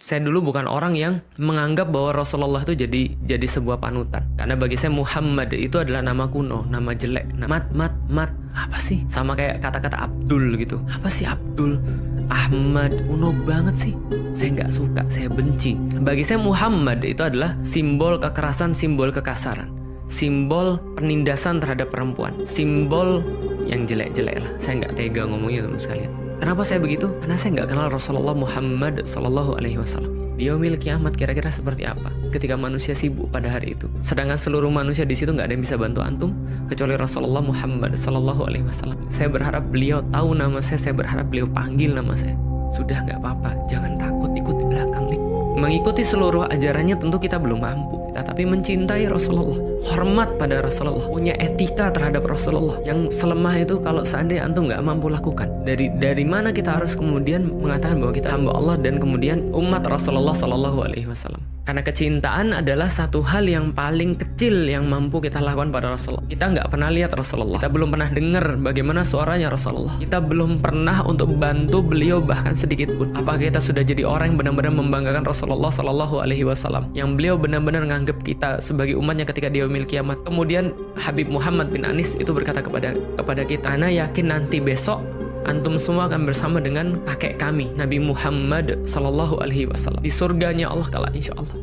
Saya dulu bukan orang yang menganggap bahwa Rasulullah itu jadi sebuah panutan. Karena bagi saya Muhammad itu adalah nama kuno, nama jelek. Mat, apa sih? Sama kayak kata-kata Abdul gitu. Apa sih Abdul? Ahmad, kuno banget sih. Saya nggak suka, saya benci. Bagi saya Muhammad itu adalah simbol kekerasan, simbol kekasaran, simbol penindasan terhadap perempuan, simbol yang jelek-jelek lah. Saya nggak tega ngomongnya teman sekalian. Kenapa saya begitu? Karena saya nggak kenal Rasulullah Muhammad Sallallahu Alaihi Wasallam. Di yaumil kiamat kira-kira seperti apa ketika manusia sibuk pada hari itu. Sedangkan seluruh manusia di situ nggak ada yang bisa bantu antum kecuali Rasulullah Muhammad Sallallahu Alaihi Wasallam. Saya berharap beliau tahu nama saya berharap beliau panggil nama saya. Sudah nggak apa-apa, jangan takut ikut di belakang nih. Mengikuti seluruh ajarannya tentu kita belum mampu. Tapi mencintai Rasulullah, hormat pada Rasulullah, punya etika terhadap Rasulullah yang selemah itu kalau seandainya antum nggak mampu lakukan. Dari mana kita harus kemudian mengatakan bahwa kita hamba Allah dan kemudian umat Rasulullah Sallallahu Alaihi Wasallam? Karena kecintaan adalah satu hal yang paling kecil yang mampu kita lakukan pada Rasulullah. Kita nggak pernah lihat Rasulullah, kita belum pernah dengar bagaimana suaranya Rasulullah, kita belum pernah untuk bantu beliau bahkan sedikit pun. Apakah kita sudah jadi orang yang benar-benar membanggakan Rasulullah Sallallahu Alaihi Wasallam, yang beliau benar-benar nganggap kita sebagai umatnya ketika di yaumil kiamat? Kemudian Habib Muhammad bin Anis itu berkata kepada kita, "Ana yakin nanti besok antum semua akan bersama dengan kakek kami Nabi Muhammad Sallallahu Alaihi Wasallam di surganya Allah kala insya Allah."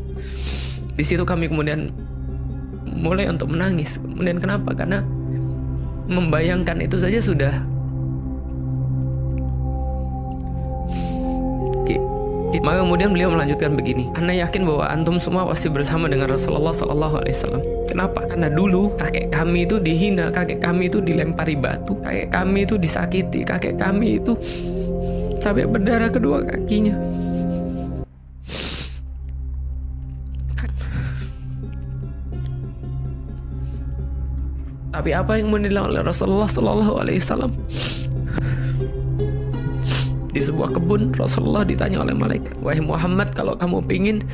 Di situ kami kemudian mulai untuk menangis. Kemudian kenapa? Karena membayangkan itu saja sudah Maka kemudian beliau melanjutkan begini, "Ana yakin bahwa antum semua pasti bersama dengan Rasulullah Sallallahu Alaihi Wasallam." Kenapa? Karena dulu kakek kami itu dihina, kakek kami itu dilempari batu, kakek kami itu disakiti, kakek kami itu sampai berdarah kedua kakinya. Tapi apa yang dilakukan oleh Rasulullah Sallallahu Alaihi Wasallam? Di sebuah kebun, Rasulullah ditanya oleh malaikat, "Wahai Muhammad, kalau kamu pingin,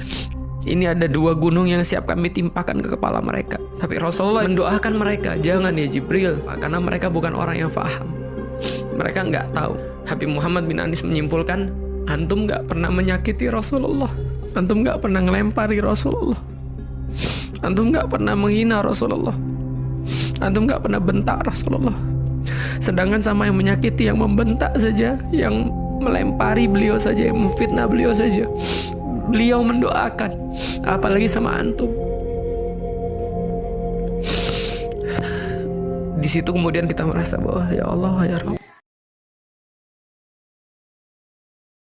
ini ada 2 gunung yang siap kami timpakan ke kepala mereka." Tapi Rasulullah mendoakan mereka, "Jangan ya Jibril, karena mereka bukan orang yang faham. Mereka nggak tahu." Habib Muhammad bin Anis menyimpulkan, antum nggak pernah menyakiti Rasulullah, antum nggak pernah ngelempari Rasulullah, antum nggak pernah menghina Rasulullah, antum nggak pernah bentak Rasulullah. Sedangkan sama yang menyakiti, yang membentak saja, yang melempari beliau saja, yang memfitnah beliau saja, beliau mendoakan, apalagi sama antum. Di situ kemudian kita merasa bahwa ya Allah ya Rabb,